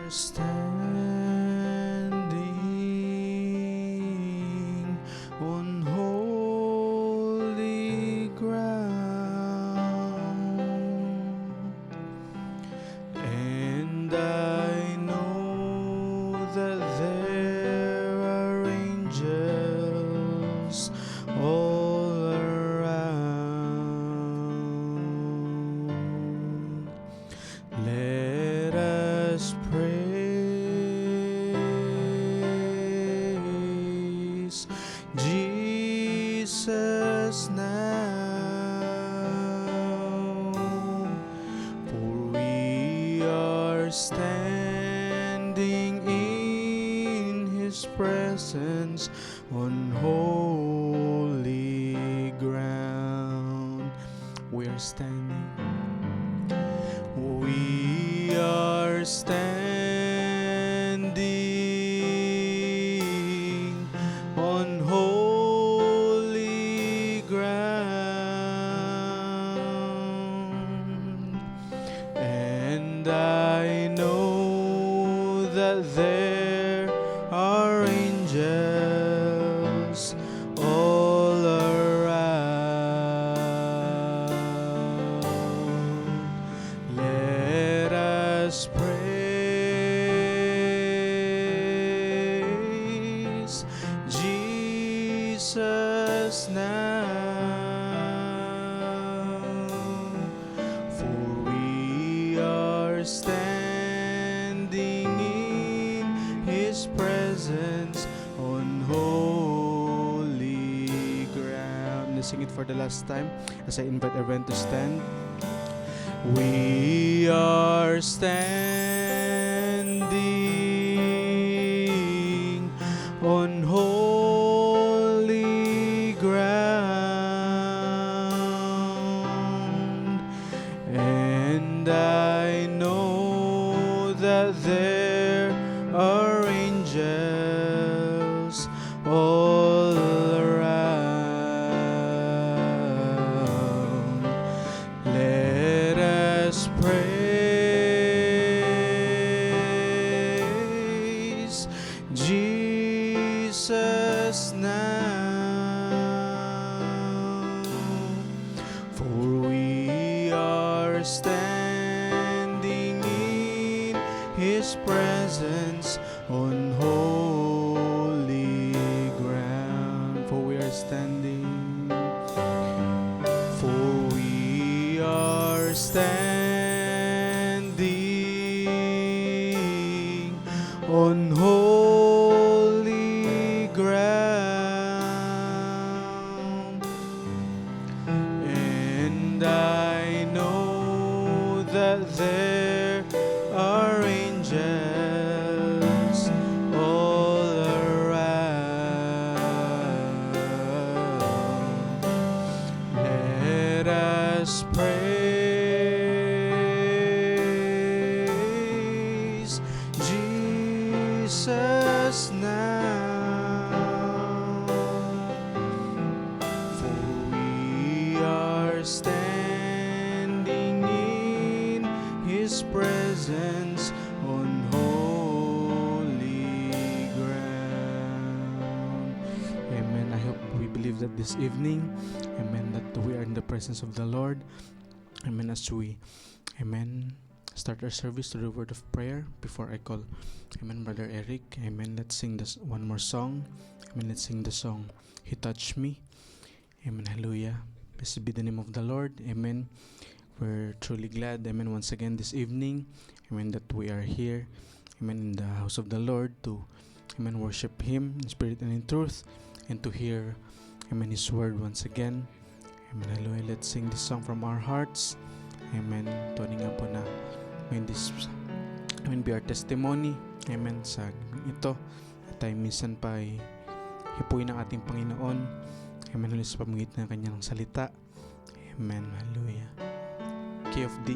Standing on holy ground, and I know that there are angels all around. Let us praise Jesus now, for we are standing in His presence on holy ground. We are standing. We are standing on holy ground, and I know that there are angels all around. Let us praise Jesus now, for we are standing in His presence on holy ground. Let's sing it for the last time as I invite everyone to stand. We are standing on holy ground, and I know that there are angels all around. Let us praise Jesus now, for we are standing in His presence on holy ground. For we are standing. For we are standing on holy ground, and I know that there are angels all around. Let us praise Jesus now, for we are standing in His presence on holy ground. Amen. I hope we believe that this evening, amen, that we are in the presence of the Lord. Amen. As we, amen, start our service to the word of prayer before I call, amen, Brother Eric. Amen. Let's sing this one more song. Amen. Let's sing the song, He Touched Me. Amen. Hallelujah. Blessed be the name of the Lord. Amen. We're truly glad, amen, once again this evening, amen, that we are here, amen, in the house of the Lord to, amen, worship Him in spirit and in truth, and to hear, amen, His word once again. Amen. Hallelujah. Let's sing this song from our hearts. Amen. Tuning nga po na, amen, this, amen, be our testimony, amen, sa ito, at tayo minsan pa ay hipuin ng ating Panginoon, amen, hallelujah, sa pamamagitan ng Kanyang salita. Amen. Hallelujah. Key of D.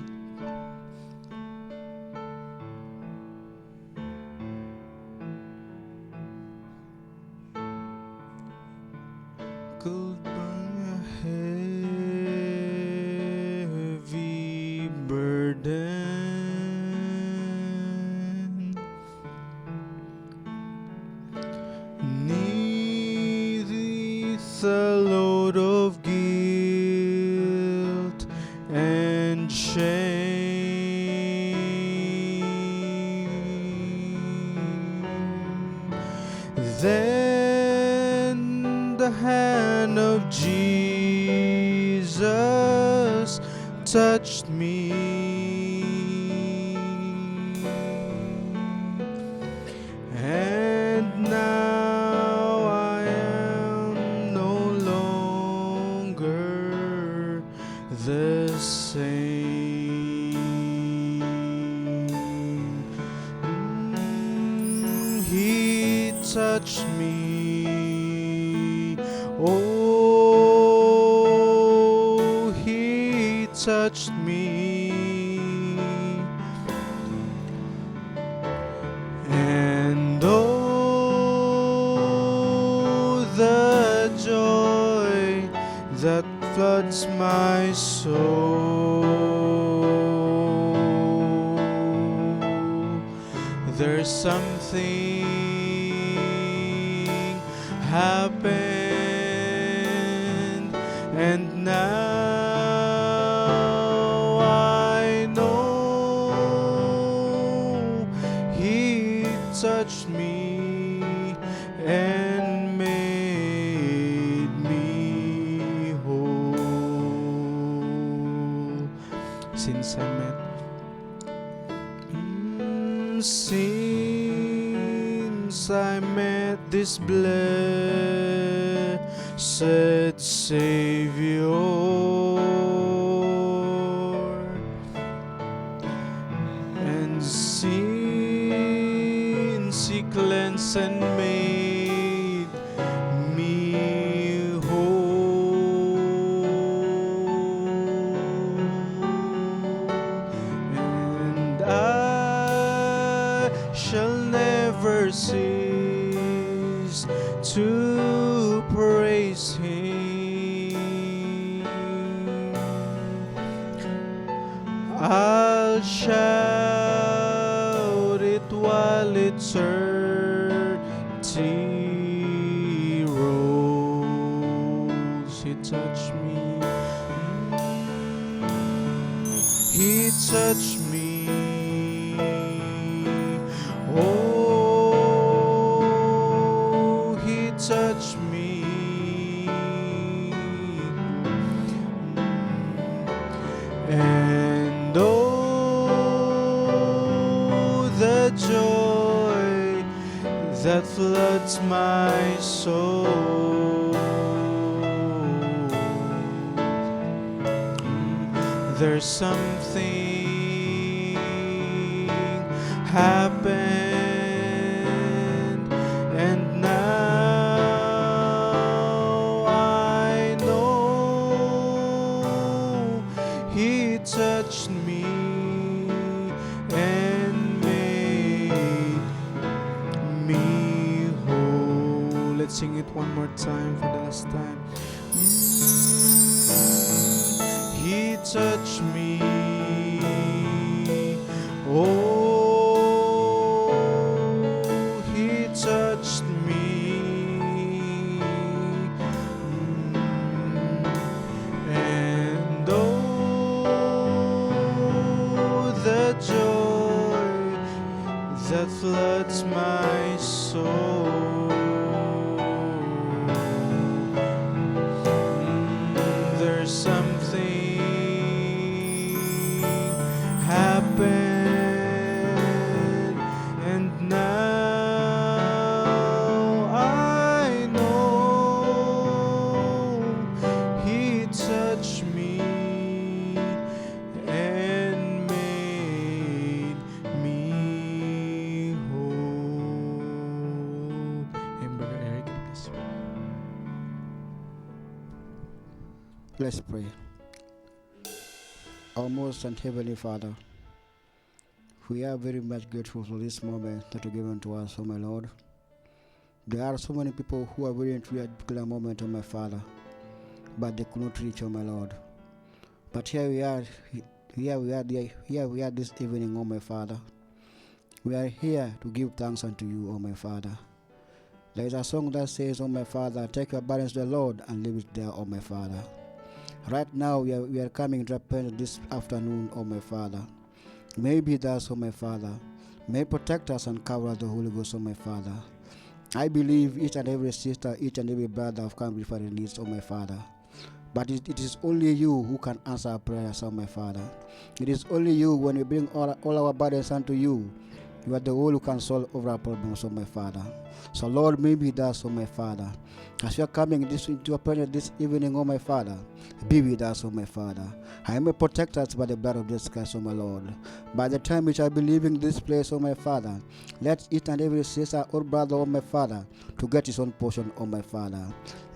Could bring a heavy burden, Then the hand of Jesus touched me, and now I am no longer the same. He touched me. Oh, he touched me. And oh, the joy that floods my soul. There's something happened, and now I know he touched me and made me whole. Since I met this blessed Savior, and since he cleansed and made me whole, and I shall never cease to praise him. I'll shout it while eternity rolls. He touched me. He touched me. Oh, he touched me. And oh, the joy that floods my soul. There's something happened, and now I know he touched me and made me whole. Let's sing it one more time for the last time. He touched me. Oh, he touched me. And oh, the joy that floods my soul. There's something happened, and now I know he touched me and made me whole. Hey, Brother Eric, please. Let's pray. Our most and Heavenly Father, we are very much grateful for this moment that you given to us, oh my Lord. There are so many people who are waiting to a particular moment, oh my Father, but they could not reach, oh my Lord. But here we are this evening, oh my Father. We are here to give thanks unto you, oh my Father. There is a song that says, oh my Father, take your burdens to the Lord and leave it there, oh my Father. Right now, we are coming to repent this afternoon, oh my Father. May be thus, oh my Father. May protect us and cover us, the Holy Ghost, oh my Father. I believe each and every sister, each and every brother have come before the needs, oh my Father. But it is only you who can answer our prayers, oh my Father. It is only you, when we bring all our burdens unto you, you are the one who can solve all our problems, oh my Father. So Lord, maybe that's, oh my Father. As we are coming into your presence this evening, oh my Father, be with us, oh my Father. I may protect us by the blood of Jesus Christ, oh my Lord. By the time we shall be leaving this place, oh my Father, let each and every sister or brother, oh my Father, to get his own portion, oh my Father.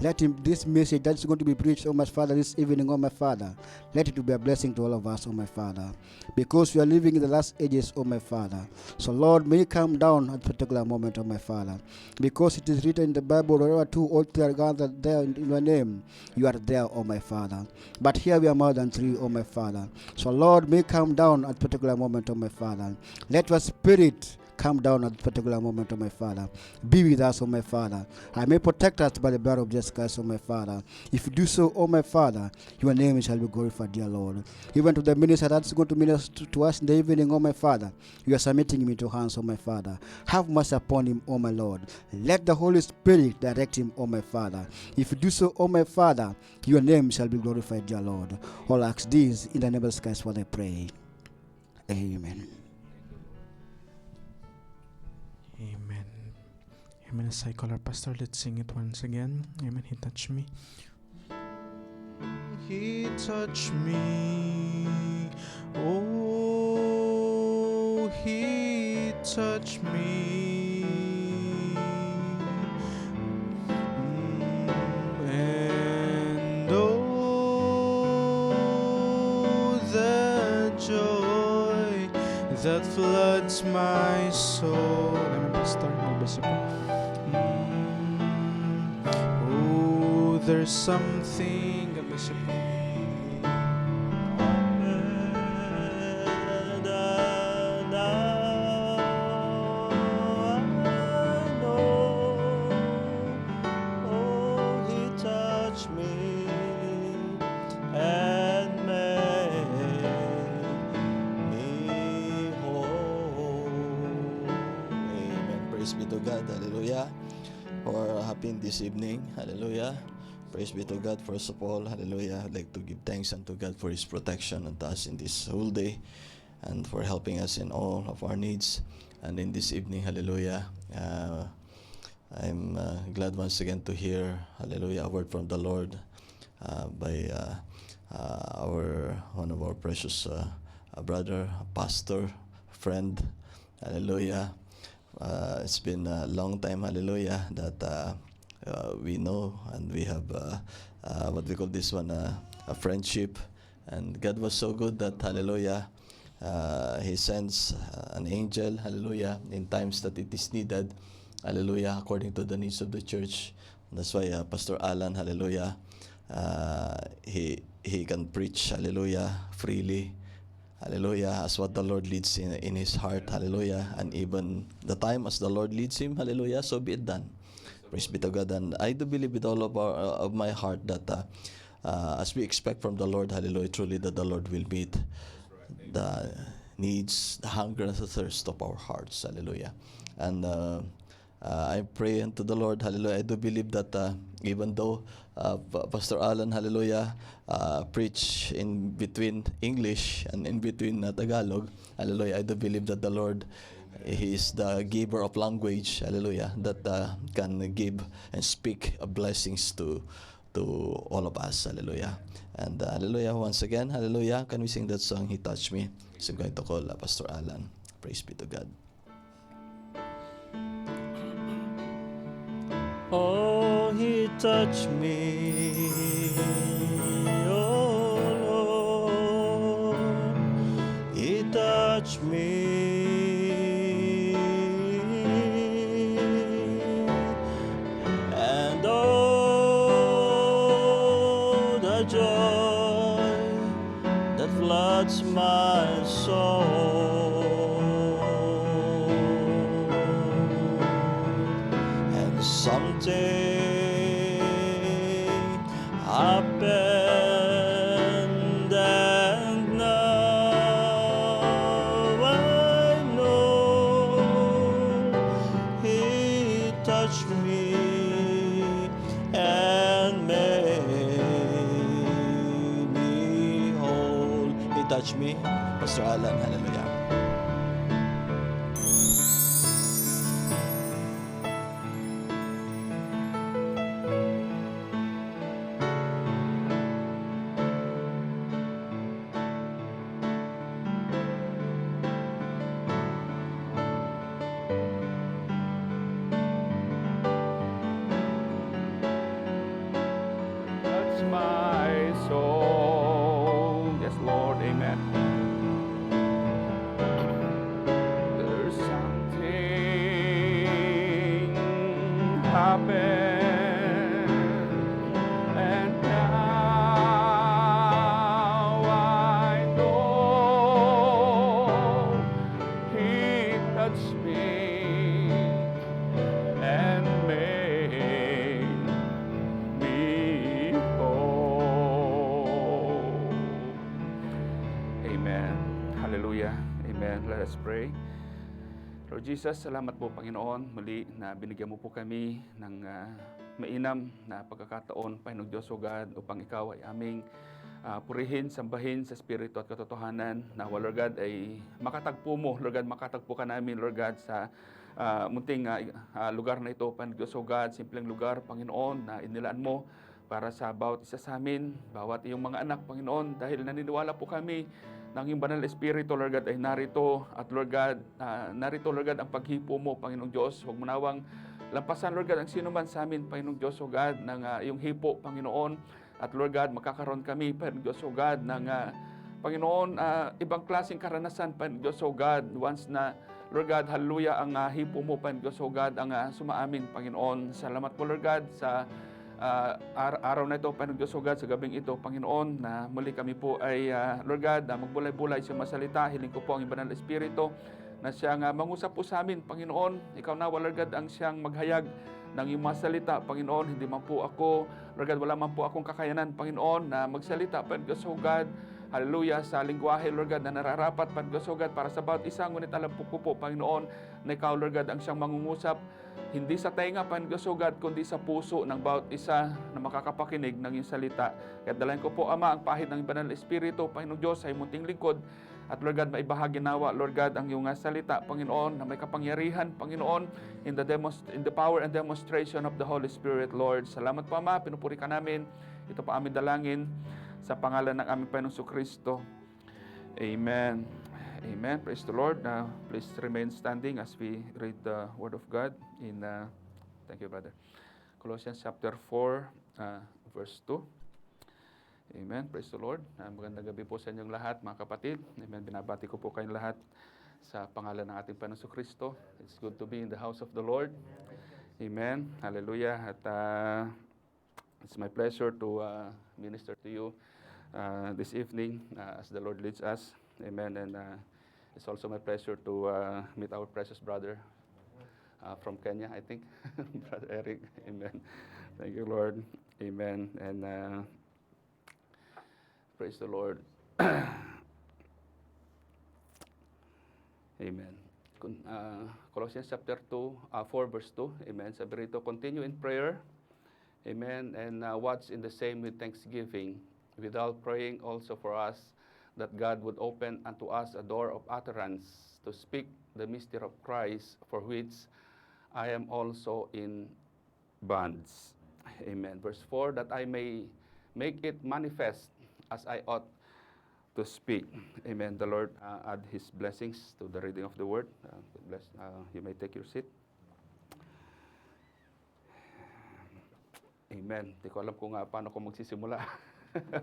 Let him, this message that is going to be preached, oh my Father, this evening, oh my Father, let it be a blessing to all of us, oh my Father. Because we are living in the last ages, oh my Father. So Lord, may you come down at a particular moment, oh my Father. Because it is written in the Bible, wherever two or three are gathered there in your name, you are there, oh my Father. But here we are more than three, oh my Father. So Lord, may you come down at a particular moment, oh my Father. Let your spirit come down at a particular moment, oh my Father. Be with us, oh my Father. I may protect us by the blood of Jesus Christ, oh my Father. If you do so, oh my Father, your name shall be glorified, dear Lord. Even to the minister that's going to minister to us in the evening, oh my Father, you are submitting him into hands, oh my Father. Have mercy upon him, oh my Lord. Let the Holy Spirit direct him, oh my Father. If you do so, oh my Father, your name shall be glorified, dear Lord. All acts these in the name of Jesus Christ, for I pray. Amen. Amen. Amen. As I call our pastor, let's sing it once again. Amen. He touched me. He touched me. Oh, he touched me. And oh, the joy that floods my soul. Amen, Pastor. Magbasa po. Oh, there's something. Magbasa po. Praise be to God, hallelujah, for happening this evening, hallelujah. Praise be to God. First of all, hallelujah, I'd like to give thanks unto God for His protection unto us in this whole day and for helping us in all of our needs. And in this evening, hallelujah, I'm glad once again to hear, hallelujah, a word from the Lord by one of our precious brother, pastor, friend, hallelujah. It's been a long time, hallelujah, that we know and we have what we call this one a friendship. And God was so good that, hallelujah, He sends an angel, hallelujah, in times that it is needed, hallelujah, according to the needs of the church. That's why Pastor Alan, hallelujah, he can preach, hallelujah, freely, hallelujah, as what the Lord leads in his heart, hallelujah, and even the time as the Lord leads him, hallelujah, so be it done. Praise be to God. And I do believe with all of my heart that as we expect from the Lord, hallelujah, truly that the Lord will meet the needs, the hunger and the thirst of our hearts, hallelujah. And I pray unto the Lord, hallelujah. I do believe that even though Pastor Alan, hallelujah, preach in between English and in between Tagalog, hallelujah, I do believe that the Lord, He is the giver of language, hallelujah, that can give and speak blessings to all of us, hallelujah. And hallelujah, once again, hallelujah, can we sing that song, He Touched Me? So I'm going to call Pastor Alan. Praise be to God. Oh, He touched me, oh Lord, He touched me, and oh, the joy that floods my soul. Something happened touch me, Pastor Alan. Hallelujah. Touch my soul. Yes, Lord. Amen. There's something happened, and now I know He touched me and made me whole. Amen. Hallelujah. Amen. Let us pray. Lord Jesus, salamat po Panginoon muli na binigyan mo po kami ng mainam na pagkakataon, Panginoong Diyos o God, upang Ikaw ay aming purihin, sambahin sa Espiritu at katotohanan. Na Lord God ay makatagpo mo, Lord God, makatagpo ka namin, Lord God, sa munting lugar na ito, Panginoong Diyos o God, simpleng lugar, Panginoon, na inilaan mo para sa bawat isa sa amin, bawat iyong mga anak, Panginoon, dahil naniniwala po kami ng iyong banal na Espiritu, Lord God, ay narito. At Lord God, narito, Lord God, ang paghipo mo, Panginoong Diyos. Huwag mo nawang lampasan, Lord God, ang sino man sa amin, Panginoong Diyos, O God, ng iyong hipo, Panginoon. At Lord God, magkakaroon kami, Panginoong Diyos, O God, ng Panginoon, ibang klaseng karanasan, Panginoong Diyos, O God, once na, Lord God, hallelujah, ang hipo mo, Panginoong Diyos, O God, ang sumaamin, Panginoon. Salamat po, Lord God, sa araw na ito, Panginoong Diyos, O God, sa gabing ito, Panginoon, na muli kami po ay, Lord God, magbulay-bulay sa masalita. Hiling ko po ang Banal na Espiritu na siyang mangusap po sa amin, Panginoon. Ikaw na, Lord God, ang siyang maghayag ng iyong mga salita, Panginoon. Hindi man po ako, Lord God, wala man po akong kakayanan, Panginoon, na magsalita, Panginoon Diyos, O God, hallelujah, sa lingwahe, Lord God, na nararapat, Panginoon Diyos, O God, para sa bawat isa. Ngunit alam po ko po, Panginoon, na ikaw, Lord God, ang siyang mangungusap, hindi sa tenga, Panginoon Diyos, O God, kundi sa puso ng bawat isa na makakapakinig ng iyong salita. Kaya dalayan ko po, Ama, ang pahid ng Banal na Espiritu, Panginoon Diyos, sa munting lingkod. At Lord God, maibahagi nawa, Lord God, ang iyong salita, Panginoon, na may kapangyarihan, Panginoon, in the power and demonstration of the Holy Spirit, Lord. Salamat po, Ama, pinupuri ka namin. Ito pa aming dalangin sa pangalan ng aming Panginoong Kristo. Amen. Amen. Praise the Lord. Please remain standing as we read the Word of God in, thank you, brother. Colossians chapter 4, verse 2. Amen. Praise the Lord. Magandang gabi po sa inyong lahat, mga kapatid. Amen. Binabati ko po kayong lahat sa pangalan ng ating Panginoong Kristo. It's good to be in the house of the Lord. Amen. Hallelujah. At it's my pleasure to minister to you this evening as the Lord leads us. Amen. And it's also my pleasure to meet our precious brother from Kenya, I think, Brother Eric. Amen. Thank you, Lord. Amen. And praise the Lord. Amen. Colossians chapter 4, verse 2. Amen. Sabi rito, continue in prayer. Amen. And watch in the same with thanksgiving, without praying also for us, that God would open unto us a door of utterance to speak the mystery of Christ, for which I am also in bonds. Amen. Verse 4, that I may make it manifest as I ought to speak. Amen. The Lord add His blessings to the reading of the Word. You may take your seat. Amen. Di ko alam kung paano ko magsisimula.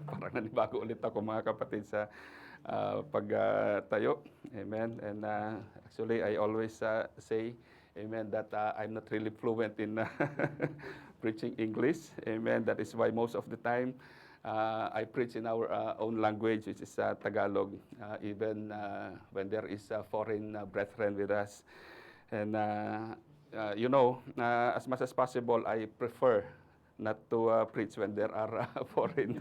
Parang nanibago ulit ako, mga kapatid, sa pagtayo. Amen. And actually, I always say, amen, that I'm not really fluent in preaching English. Amen. That is why most of the time, I preach in our own language, which is Tagalog, even when there is a foreign brethren with us. And, as much as possible, I prefer not to preach when there are foreign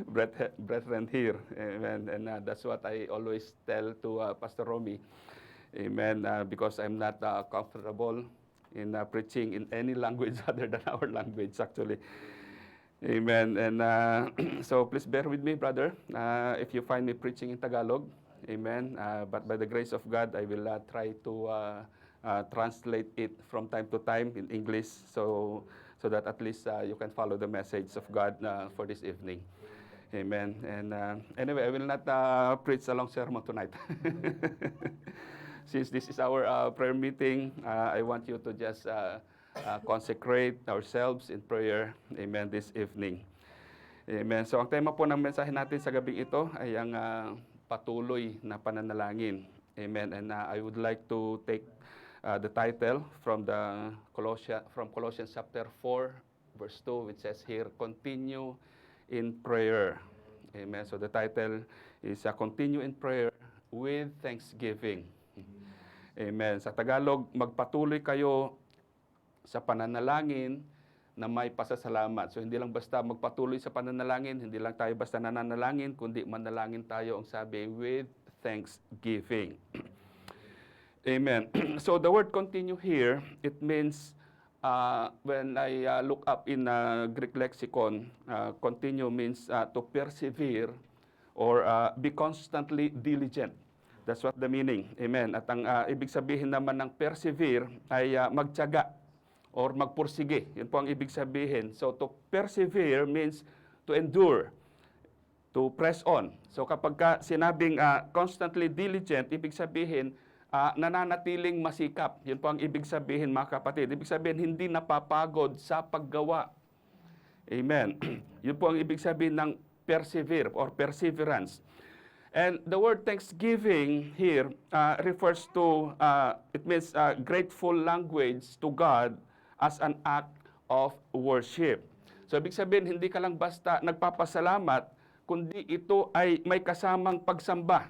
brethren here. Amen. And that's what I always tell to Pastor Romy. Amen. Because I'm not comfortable in preaching in any language other than our language, actually. Amen. And so please bear with me, brother, if you find me preaching in Tagalog. Amen. But by the grace of God, I will try to translate it from time to time in English so that at least you can follow the message of God for this evening. Amen. And anyway, I will not preach a long sermon tonight. Since this is our prayer meeting, I want you to just consecrate ourselves in prayer. Amen, this evening. Amen. So ang tema po ng mensahe natin sa gabing ito ay ang patuloy na pananalangin. Amen. And I would like to take the title from Colossians chapter 4, verse 2, which says here, continue in prayer. Amen. So the title is Continue in Prayer with Thanksgiving. Amen. Sa Tagalog, magpatuloy kayo sa pananalangin na may pasasalamat. So hindi lang basta magpatuloy sa pananalangin, hindi lang tayo basta nananalangin, kundi manalangin tayo, ang sabi, with thanksgiving. Amen. So the word continue here, it means, when I look up in Greek lexicon, continue means to persevere or be constantly diligent. That's what the meaning. Amen. At ang ibig sabihin naman ng persevere ay magtiyaga or magpursige. Yun po ang ibig sabihin. So to persevere means to endure, to press on. So kapag sinabing constantly diligent, ibig sabihin nananatiling masikap. Yun po ang ibig sabihin, mga kapatid. Ibig sabihin hindi napapagod sa paggawa. Amen. Yun po ang ibig sabihin ng persevere or perseverance. And the word thanksgiving here refers to, it means grateful language to God as an act of worship. So ibig sabihin, hindi ka lang basta nagpapasalamat, kundi ito ay may kasamang pagsamba.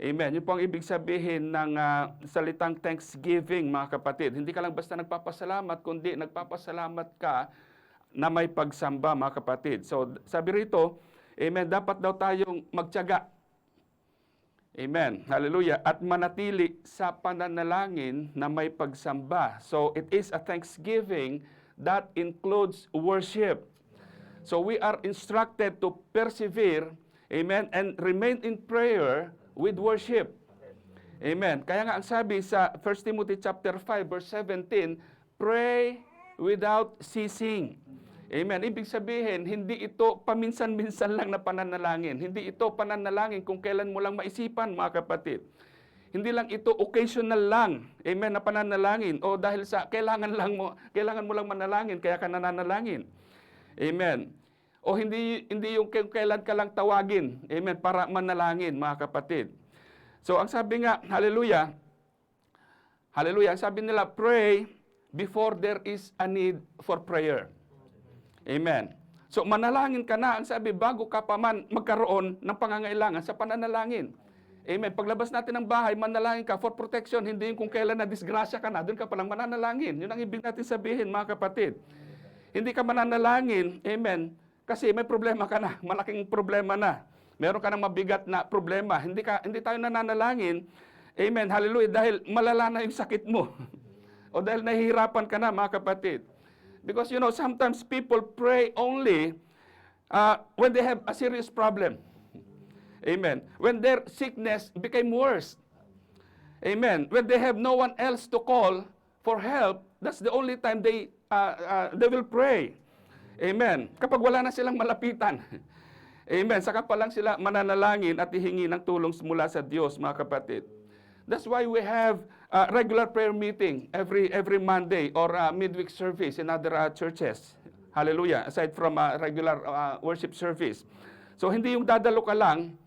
Amen. Yun po ang ibig sabihin ng salitang thanksgiving, mga kapatid. Hindi ka lang basta nagpapasalamat, kundi nagpapasalamat ka na may pagsamba, mga kapatid. So sabi rito, amen, dapat daw tayong magtiyaga. Amen. Hallelujah. At manatili sa pananalangin na may pagsamba. So it is a thanksgiving that includes worship. So we are instructed to persevere, amen, and remain in prayer with worship. Amen. Kaya nga ang sabi sa 1 Timothy chapter 5 verse 17, pray without ceasing. Amen. Ibig sabihin, hindi ito paminsan-minsan lang na pananalangin. Hindi ito pananalangin kung kailan mo lang maisipan, mga kapatid. Hindi lang ito occasional lang, amen, na pananalangin. O dahil sa kailangan mo lang manalangin, kaya ka nananalangin. Amen. O hindi yung kailan ka lang tawagin, amen, para manalangin, mga kapatid. So ang sabi nga, hallelujah, hallelujah, ang sabi nila, pray before there is a need for prayer. Amen. So manalangin ka na, ang sabi, bago ka pa man magkaroon ng pangangailangan sa pananalangin. Amen. Paglabas natin ng bahay, manalangin ka for protection, hindi yung kung kailan na disgrasya ka na, doon ka palang mananalangin. Yun ang ibig natin sabihin, mga kapatid. Hindi ka mananalangin, amen, kasi may problema ka na, malaking problema na. Meron ka ng mabigat na problema. Hindi tayo nananalangin, amen, hallelujah, dahil malala na yung sakit mo. O dahil nahihirapan ka na, mga kapatid. Because, you know, sometimes people pray only when they have a serious problem. Amen. When their sickness became worse. Amen. When they have no one else to call for help, that's the only time they will pray. Amen. Kapag wala na silang malapitan. Amen. Saka pa lang sila mananalangin at hihingi ng tulong mula sa Diyos, mga kapatid. That's why we have regular prayer meeting every Monday or midweek service in other churches. Hallelujah. Aside from regular worship service. So hindi yung dadalo ka lang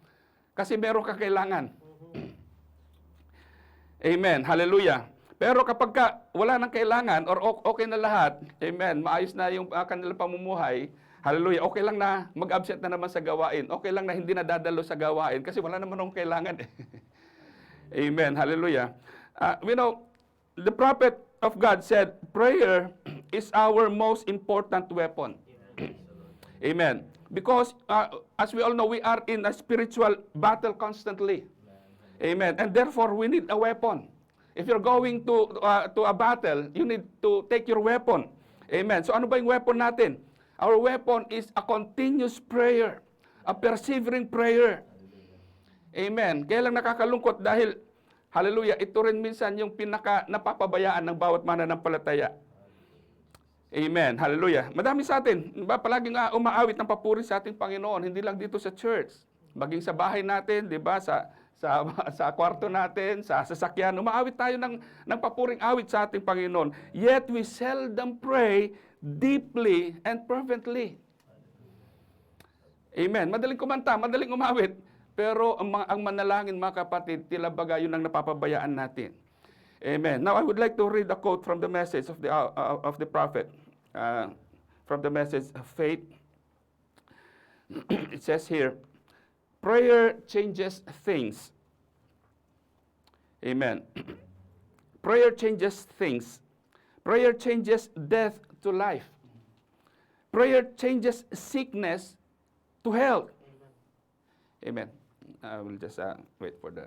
kasi meron ka kailangan. Amen. Hallelujah. Pero kapag wala nang kailangan or okay na lahat, amen, maayos na yung kanilang pamumuhay, hallelujah, okay lang na mag-absent na naman sa gawain. Okay lang na hindi na dadalo sa gawain kasi wala naman akong kailangan. Amen. Hallelujah. You know, the prophet of God said, prayer is our most important weapon. Amen. Because as we all know, we are in a spiritual battle constantly. Amen. And therefore, we need a weapon. If you're going to a battle, you need to take your weapon. Amen. So ano ba yung weapon natin? Our weapon is a continuous prayer, a persevering prayer. Amen. Kaya lang nakakalungkot dahil, hallelujah, ito rin minsan yung pinaka napapabayaan ng bawat mananampalataya. Amen. Hallelujah. Madami sa atin, ba, palaging umaawit ng papuri sa ating Panginoon, hindi lang dito sa church, maging sa bahay natin, di ba, sa kwarto natin, sa sasakyan, umaawit tayo ng papuring awit sa ating Panginoon. Yet we seldom pray deeply and fervently. Amen. Madaling kumanta, madaling umawit, pero ang manalangin, mga kapatid, tila baga yun ang napapabayaan natin. Amen. Now I would like to read a quote from the message of the prophet, from the message of faith. It says here, prayer changes things. Amen. Prayer changes things. Prayer changes death to life. Prayer changes sickness to health. Amen. I will just wait for the...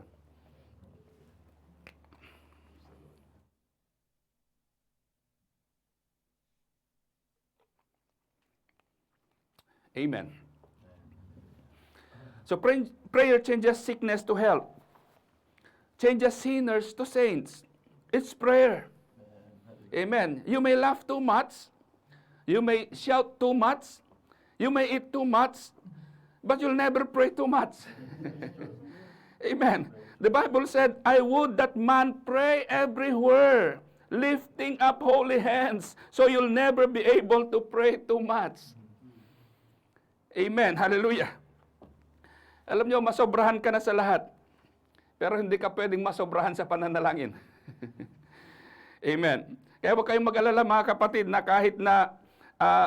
Amen. So prayer changes sickness to health. Changes sinners to saints. It's prayer. Amen. You may laugh too much. You may shout too much. You may eat too much. But you'll never pray too much. Amen. The Bible said, I would that man pray everywhere, lifting up holy hands, so you'll never be able to pray too much. Amen. Hallelujah. Alam nyo, masobrahan ka na sa lahat. Pero hindi ka pwedeng masobrahan sa pananalangin. Amen. Kaya huwag kayong mag-alala, mga kapatid, na kahit na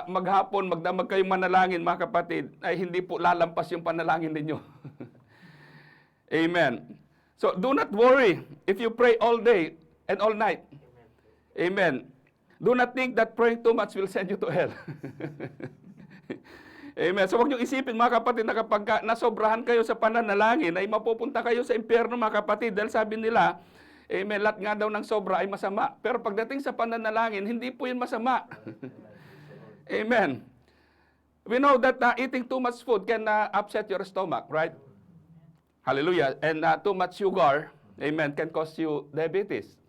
maghapon, magdamag kayong manalangin, mga kapatid, ay hindi po lalampas yung panalangin ninyo. Amen. So, do not worry if you pray all day and all night. Amen. Do not think that praying too much will send you to hell. Amen. So, huwag niyong isipin, mga kapatid, na kapag nasobrahan kayo sa pananalangin, ay mapupunta kayo sa impyerno, mga kapatid. Dahil sabi nila, amen, lahat nga daw ng sobra ay masama. Pero pagdating sa pananalangin, hindi po yun masama. Amen. We know that eating too much food can upset your stomach, right? Hallelujah. And too much sugar, amen, can cause you diabetes.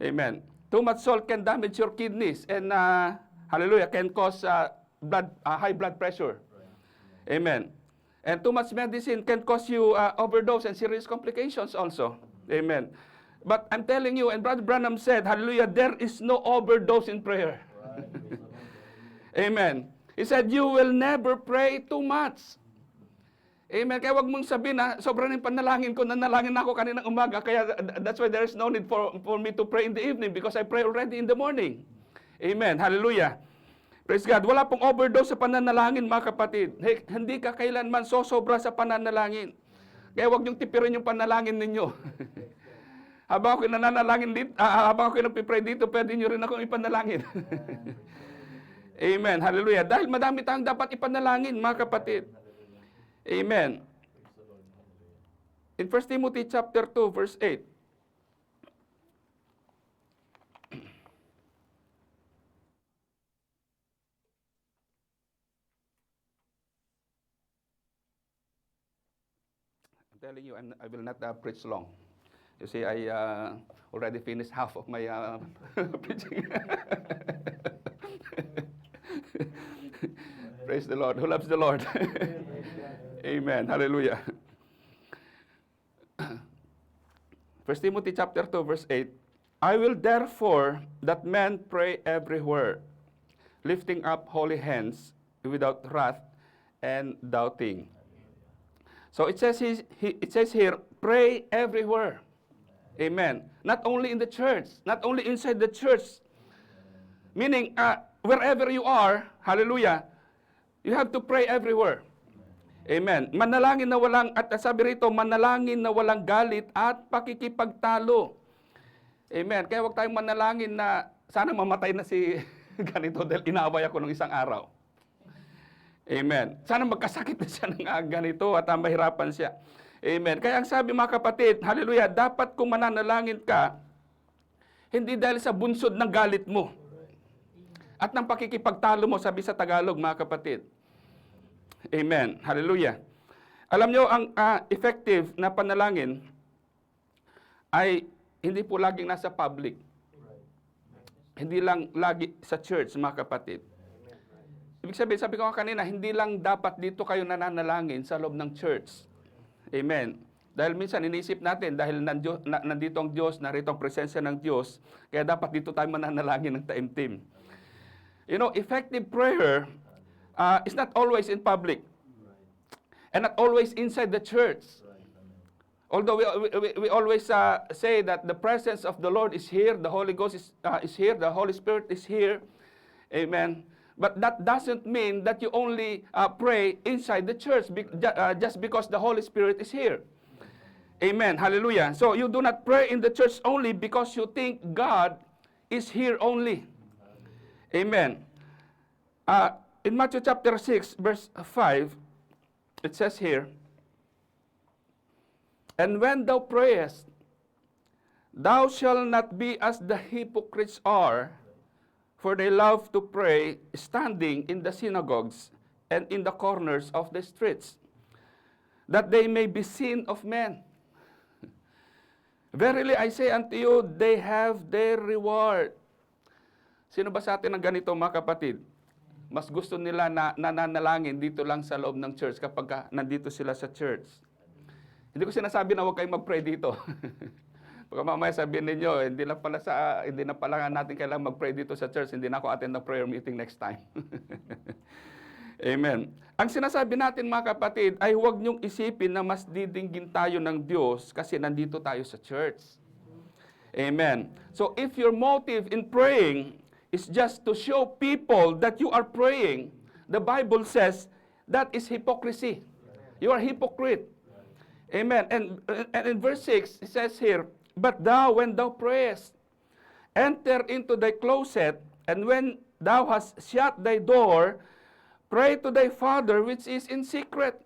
Amen. Too much salt can damage your kidneys. And, hallelujah, can cause high blood pressure. Amen. And too much medicine can cause you overdose and serious complications also. Amen. But I'm telling you, and Brother Branham said, hallelujah, there is no overdose in prayer. Amen. He said, you will never pray too much. Amen. Kaya wag mong sabihin na sobrang yung panalangin ko, nanalangin ako kaninang umaga, kaya that's why there is no need for me to pray in the evening because I pray already in the morning. Amen. Hallelujah. Praise God. Wala pong overdose sa pananalangin, mga kapatid. Hey, hindi ka kailanman sosobra sa pananalangin. Kaya wag niyong tipirin yung panalangin ninyo. Habang ako nananalangin dito, habang ako nagpipray dito, pwede niyo rin akong ipanalangin. Amen. Hallelujah. Dahil madami tayong dapat ipanalangin, mga kapatid. Amen. In 1 Timothy chapter 2, verse 8. I'm telling you, I will not preach long. You see, I already finished half of my preaching. Praise the Lord. Who loves the Lord? Amen. Hallelujah. 1 Timothy chapter 2, verse 8. I will therefore that men pray everywhere, lifting up holy hands without wrath and doubting. So it says here, pray everywhere. Amen. Not only in the church, not only inside the church. Meaning, wherever you are, hallelujah, you have to pray everywhere. Amen. Manalangin na walang, at sabi rito, manalangin na walang galit at pakikipagtalo. Amen. Kaya huwag tayong manalangin na sana mamatay na si ganito dahil inaaway ako ng isang araw. Amen. Sana magkasakit na siya ng ganito at mahirapan siya. Amen. Kaya ang sabi, mga kapatid, hallelujah, dapat kung mananalangin ka, hindi dahil sa bunsod ng galit mo. at ng pakikipagtalo mo, sabi sa Tagalog, mga kapatid. Amen. Hallelujah. Alam nyo, ang effective na panalangin ay hindi po laging nasa public. Hindi lang lagi sa church, mga kapatid. Ibig sabihin, sabi ko kanina, hindi lang dapat dito kayo nananalangin sa loob ng church. Amen. Dahil minsan inisip natin, dahil nandito ang Diyos, narito ang presensya ng Diyos, kaya dapat dito tayo mananalangin ng taimtim. You know, effective prayer is not always in public. And not always inside the church. Although we always say that the presence of the Lord is here, the Holy Ghost is here, the Holy Spirit is here. Amen. But that doesn't mean that you only pray inside the church just because the Holy Spirit is here. Amen. Hallelujah. So you do not pray in the church only because you think God is here only. Amen. In Matthew chapter 6, verse 5, it says here, "And when thou prayest, thou shalt not be as the hypocrites are, for they love to pray standing in the synagogues and in the corners of the streets, that they may be seen of men. Verily I say unto you, they have their reward." Sino ba sa atin ang ganito, mga kapatid? Mas gusto nila na nananalangin dito lang sa loob ng church kapag nandito sila sa church. Hindi ko sinasabi na huwag kayong mag-pray dito. Pagka mamaya sabihin ninyo, hindi na pala natin kailangan mag-pray dito sa church, hindi na ako attend ng prayer meeting next time. Amen. Ang sinasabi natin, mga kapatid, ay huwag niyong isipin na mas didinggin tayo ng Diyos kasi nandito tayo sa church. Amen. So if your motive in praying is just to show people that you are praying, the Bible says that is hypocrisy. You are hypocrite. Amen. And in verse 6, it says here, "But thou, when thou prayest, enter into thy closet, and when thou hast shut thy door, pray to thy Father which is in secret.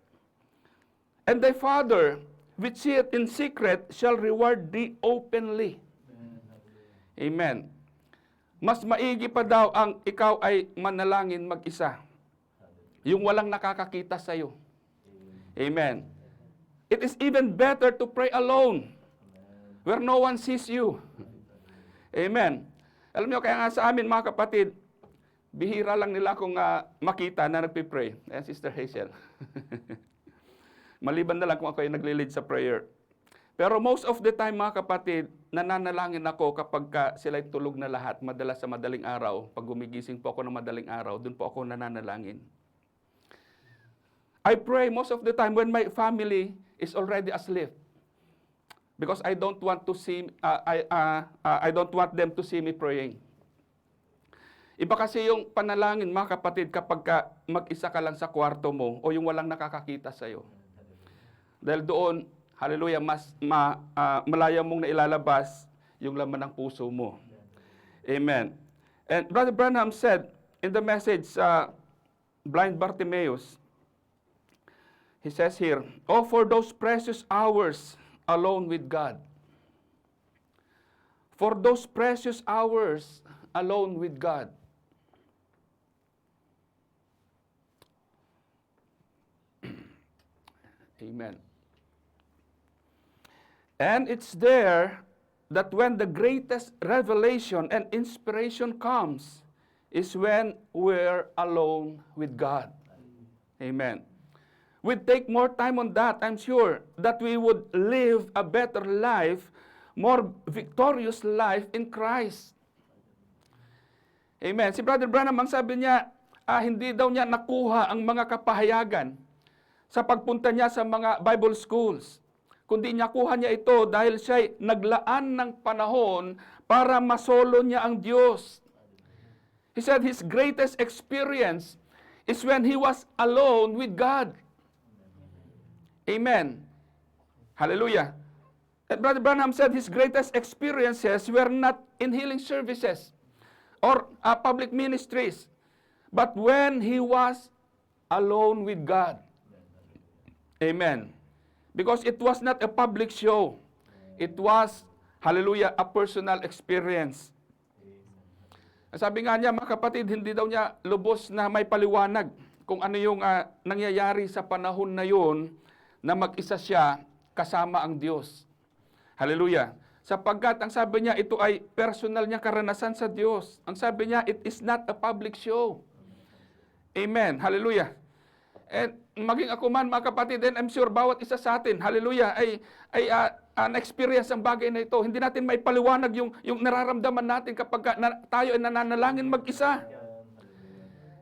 And thy Father which sitteth in secret shall reward thee openly." Amen. Mas maigi pa daw ang ikaw ay manalangin mag-isa. Yung walang nakakakita sa iyo. Amen. It is even better to pray alone, where no one sees you. Amen. Alam niyo, kaya nga sa amin, mga kapatid, bihira lang nila akong makita na nagpipray. Ayan, Sister Hazel. Maliban na lang kung ako ay nagli-lead sa prayer. Pero most of the time, mga kapatid, nananalangin ako kapag sila'y tulog na lahat, madalas sa madaling araw. Pag gumigising po ako ng madaling araw, dun po ako nananalangin. I pray most of the time when my family is already asleep. Because I don't want to see, I don't want them to see me praying. Iba kasi yung panalangin, mga kapatid, kapag mag-isa ka lang sa kwarto mo o yung walang nakakakita sa'yo. Dahil doon, hallelujah, mas malaya mong nailalabas yung laman ng puso mo. Amen. And Brother Branham said in the message, Blind Bartimaeus, he says here, "Oh, for those precious hours alone with God. For those precious hours alone with God." Amen. And it's there that when the greatest revelation and inspiration comes is when we're alone with God. Amen. We'd take more time on that, I'm sure, that we would live a better life, more victorious life in Christ. Amen. Si Brother Branham, ang sabi niya, hindi daw niya nakuha ang mga kapahayagan sa pagpunta niya sa mga Bible schools. Kundi nakuha niya ito dahil siya'y naglaan ng panahon para masolo niya ang Diyos. He said his greatest experience is when he was alone with God. Amen. Hallelujah. And Brother Branham said his greatest experiences were not in healing services or public ministries, but when he was alone with God. Amen. Because it was not a public show. It was, hallelujah, a personal experience. Sabi nga niya, mga kapatid, hindi daw niya lubos na may paliwanag kung ano yung nangyayari sa panahon na yun na mag-isa siya kasama ang Diyos. Hallelujah. Sapagkat ang sabi niya, ito ay personal niyang karanasan sa Diyos. Ang sabi niya, it is not a public show. Amen. Hallelujah. And maging ako man, mga kapatid, and I'm sure bawat isa sa atin, hallelujah, ay na-experience ang bagay na ito. Hindi natin may paliwanag yung nararamdaman natin kapag tayo ay nananalangin mag-isa.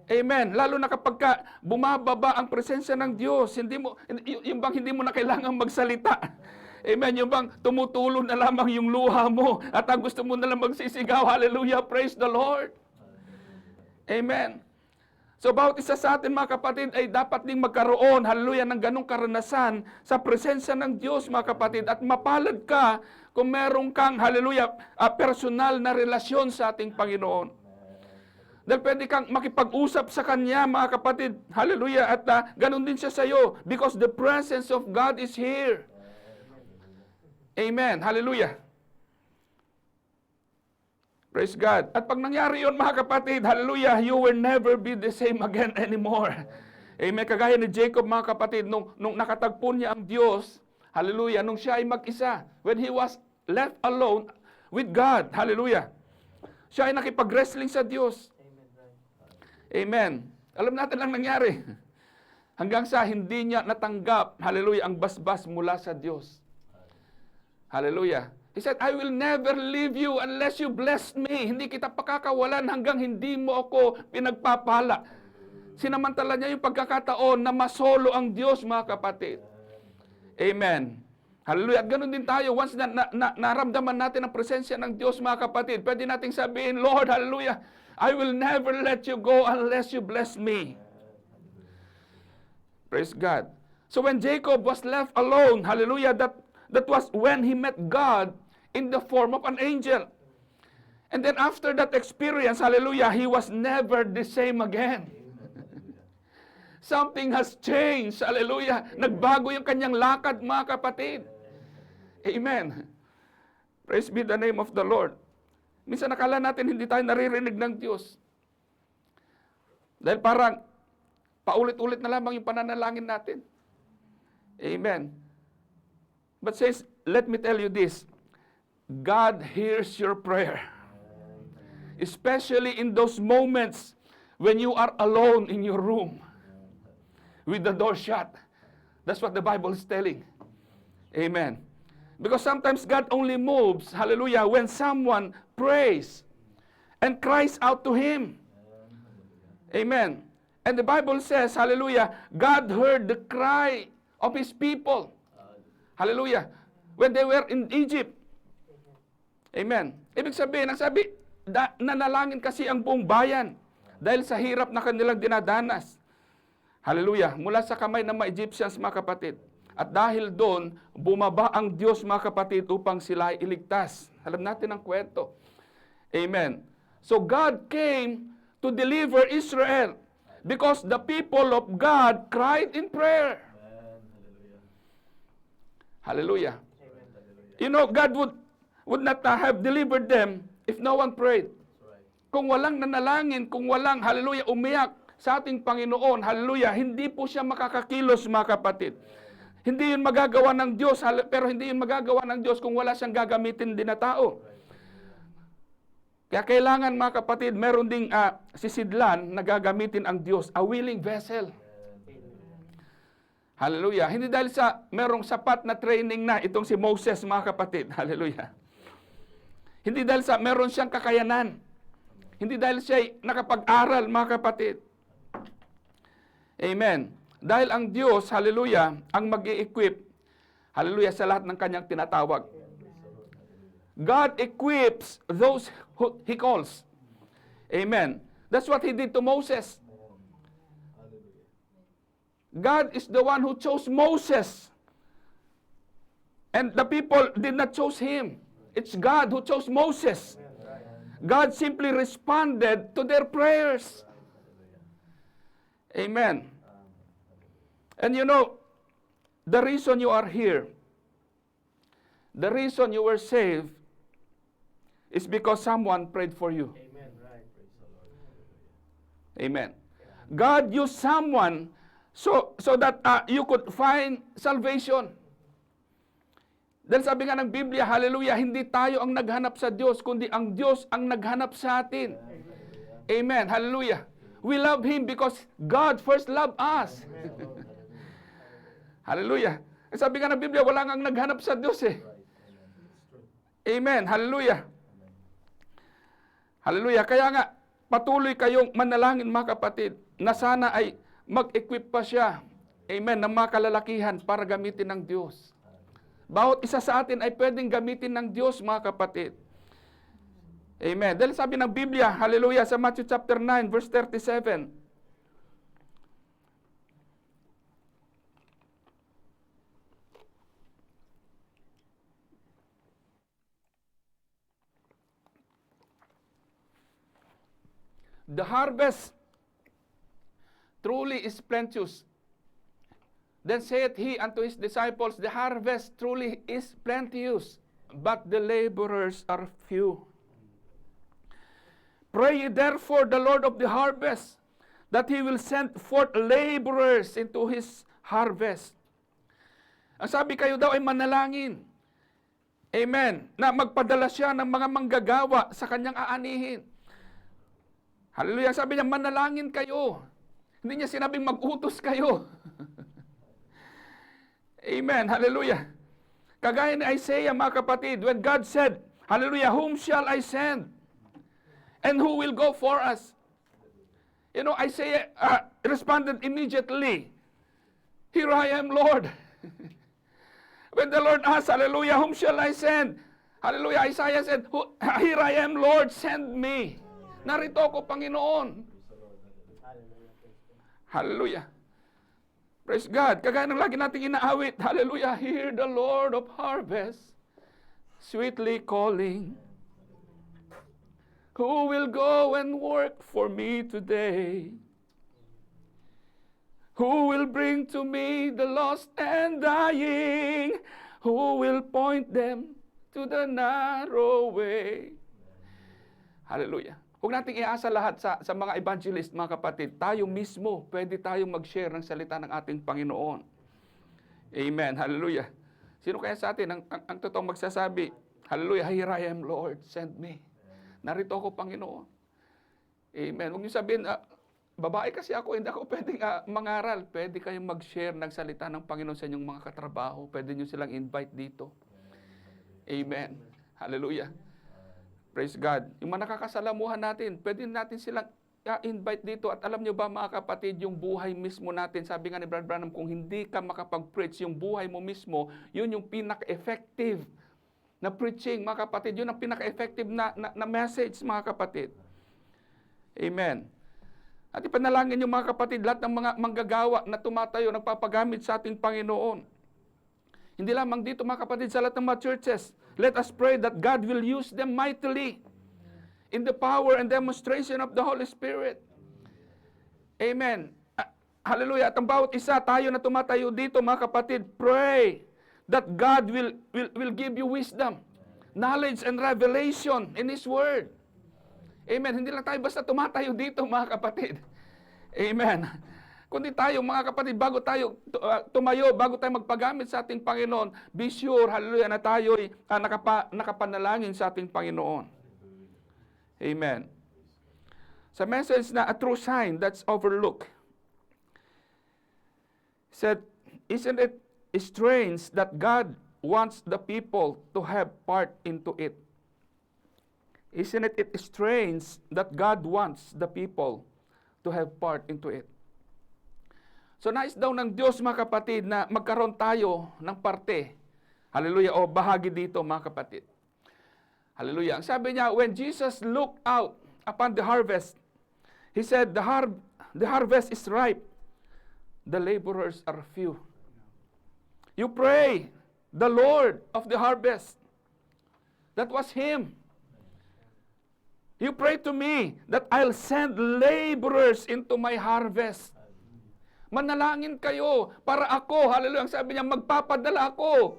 Amen. Lalo na kapag bumababa ang presensya ng Diyos, yung bang hindi mo na kailangan magsalita. Amen. Yung bang tumutulo na lamang yung luha mo at ang gusto mo na lang magsisigaw. Hallelujah. Praise the Lord. Amen. So bawat isa sa atin, mga kapatid, ay dapat ding magkaroon, hallelujah, ng ganong karanasan sa presensya ng Diyos, mga kapatid. At mapalad ka kung meron kang, hallelujah, personal na relasyon sa ating Panginoon. Dahil pwede kang makipag-usap sa Kanya, mga kapatid. Hallelujah. At ganun din siya sa iyo because the presence of God is here. Amen. Hallelujah. Praise God. At pag nangyari yun, mga kapatid, hallelujah, you will never be the same again anymore. Amen. Kagaya ni Jacob, mga kapatid, nung nakatagpo niya ang Diyos, hallelujah, nung siya ay mag-isa, when he was left alone with God, hallelujah, siya ay nakipag-wrestling sa Diyos. Amen. Alam natin lang nangyari. Hanggang sa hindi niya natanggap, hallelujah, ang basbas mula sa Diyos. Hallelujah. He said, I will never leave you unless you bless me. Hindi kita pakakawalan hanggang hindi mo ako pinagpapala. Sinamantala niya yung pagkakataon na masolo ang Diyos, mga kapatid. Amen. Hallelujah. At ganun din tayo. Once naramdaman natin ang presensya ng Diyos, mga kapatid, pwede nating sabihin, Lord, hallelujah, I will never let you go unless you bless me. Praise God. So when Jacob was left alone, hallelujah, that was when he met God in the form of an angel. And then after that experience, hallelujah, he was never the same again. Something has changed, hallelujah. Nagbago yung kanyang lakad, mga kapatid. Amen. Praise be the name of the Lord. Minsan nakala natin hindi tayo naririnig ng Diyos. Dahil parang paulit-ulit na lamang yung pananalangin natin. Amen. But says, let me tell you this, God hears your prayer. Especially in those moments when you are alone in your room with the door shut. That's what the Bible is telling. Amen. Because sometimes God only moves, hallelujah, when someone prays and cries out to Him. Amen. And the Bible says, hallelujah, God heard the cry of His people. Hallelujah. When they were in Egypt. Amen. Ibig sabihin, nanalangin kasi ang buong bayan dahil sa hirap na kanilang dinadanas. Hallelujah. Mula sa kamay ng mga Egyptians, mga kapatid. At dahil doon, bumaba ang Diyos, mga kapatid, upang sila ay iligtas. Alam natin ang kwento. Amen. So God came to deliver Israel because the people of God cried in prayer. Hallelujah. You know, God would not have delivered them if no one prayed. Kung walang nanalangin, kung walang, hallelujah, umiyak sa ating Panginoon, hallelujah, hindi po siya makakakilos, mga kapatid. Hindi yun magagawa ng Diyos, pero hindi yun magagawa ng Diyos kung wala siyang gagamitin din na tao. Kaya kailangan, mga kapatid, meron ding sisidlan na gagamitin ang Diyos, a willing vessel. Hallelujah. Hindi dahil sa merong sapat na training na itong si Moses, mga kapatid. Hallelujah. Hindi dahil sa meron siyang kakayanan. Hindi dahil siya nakapag-aral, mga kapatid. Amen. Dahil ang Diyos, hallelujah, ang mag-i-equip, hallelujah, sa lahat ng kanyang tinatawag. God equips those who He calls. Amen. That's what He did to Moses. God is the one who chose Moses. And the people did not choose him. It's God who chose Moses. God simply responded to their prayers. Amen. And you know, the reason you are here, the reason you were saved, is because someone prayed for you. Amen. God used someone so that you could find salvation. Dahil sabi nga ng Biblia, hallelujah, hindi tayo ang naghanap sa Diyos, kundi ang Diyos ang naghanap sa atin. Amen. Hallelujah. We love Him because God first loved us. Hallelujah. Sabi nga ng Biblia, wala nga naghanap sa Diyos eh. Amen. Hallelujah. Hallelujah. Kaya nga, patuloy kayong manalangin mga kapatid, na sana ay mag-equip pa siya. Amen. Ng mga kalalakihan para gamitin ng Diyos. Bawat isa sa atin ay pwedeng gamitin ng Diyos, mga kapatid. Amen. Dahil sabi ng Biblia, hallelujah, sa Matthew chapter 9, verse 37, the harvest truly is plenteous. Then saith he unto his disciples, the harvest truly is plenteous, but the laborers are few. Pray ye therefore the Lord of the harvest, that He will send forth laborers into His harvest. Ang sabi kayo daw ay manalangin. Amen. Na magpadala siya ng mga manggagawa sa kanyang aanihin. Hallelujah. Sabi niya, manalangin kayo. Hindi niya sinabing mag-utos kayo. Amen. Hallelujah. Kagaya ni Isaiah, mga kapatid, when God said, hallelujah, whom shall I send? And who will go for us? You know, Isaiah responded immediately, here I am, Lord. When the Lord asked, hallelujah, whom shall I send? Hallelujah, Isaiah said, here I am, Lord, send me. Narito ako, Panginoon. Hallelujah. Praise God. Kagaya ng lagi nating inaawit, hallelujah, hear the Lord of harvest, sweetly calling, who will go and work for me today? Who will bring to me the lost and dying? Who will point them to the narrow way? Hallelujah. Huwag nating iasa lahat sa mga evangelist, mga kapatid. Tayo mismo, pwede tayong mag-share ng salita ng ating Panginoon. Amen. Hallelujah. Sino kaya sa atin ang totoong magsasabi, hallelujah, here I am, Lord, send me. Narito ako, Panginoon. Amen. Huwag niyo sabihin, babae kasi ako, hindi ako pwedeng mangaral. Pwede kayong mag-share ng salita ng Panginoon sa inyong mga katrabaho. Pwede niyo silang invite dito. Amen. Hallelujah. Praise God. Yung mga nakakasalamuhan natin, pwede natin silang invite dito. At alam niyo ba, mga kapatid, yung buhay mismo natin, sabi nga ni Brother Branham, kung hindi ka makapag-preach, yung buhay mo mismo, yun yung pinaka-effective na preaching, mga kapatid. Yun ang pinaka-effective na message, mga kapatid. Amen. At ipanalangin yung mga kapatid, lahat ng mga manggagawa na tumatayo, nagpapagamit sa ating Panginoon. Hindi lamang dito, mga kapatid, sa lahat ng mga churches. Let us pray that God will use them mightily in the power and demonstration of the Holy Spirit. Amen. Hallelujah. At ang bawat isa, tayo na tumatayo dito, mga kapatid, pray that God will give you wisdom, knowledge, and revelation in His Word. Amen. Hindi lang tayo basta tumatayo dito, mga kapatid. Amen. Kundi tayo, mga kapatid, bago tayo tumayo, bago tayo magpagamit sa ating Panginoon, be sure, hallelujah, na tayo'y nakapanalangin sa ating Panginoon. Amen. Sa message na a true sign that's overlooked, said, isn't it strange that God wants the people to have part into it? Isn't it strange that God wants the people to have part into it? So nais daw ng Diyos, mga kapatid, na magkaroon tayo ng parte. Hallelujah. O bahagi dito, mga kapatid. Hallelujah. Ang sabi niya, when Jesus looked out upon the harvest, He said, the harvest is ripe. The laborers are few. You pray, the Lord of the harvest. That was Him. You pray to me that I'll send laborers into my harvest. Manalangin kayo para ako, hallelujah, ang sabi niya, magpapadala ako.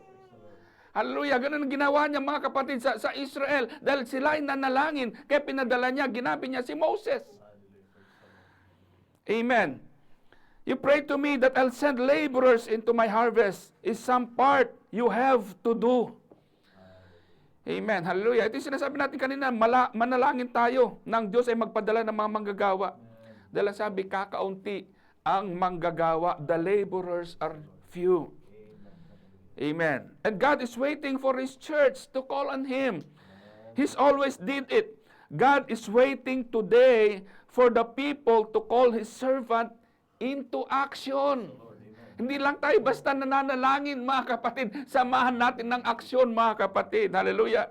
Hallelujah, ganun ang ginawa niya, mga kapatid, sa Israel. Dahil sila ay nanalangin, kaya pinadala niya, ginabi niya si Moses. Amen. You pray to me that I'll send laborers into my harvest is some part you have to do. Amen. Hallelujah. Ito yung sinasabi natin kanina, manalangin tayo ng Diyos ay magpadala ng mga manggagawa. Dahil sabi, kakaunti ang manggagawa. The laborers are few. Amen. And God is waiting for His church to call on Him. He's always did it. God is waiting today for the people to call His servant into action. Hindi lang tayo basta nananalangin, mga kapatid. Samahan natin ng aksyon, mga kapatid. Hallelujah.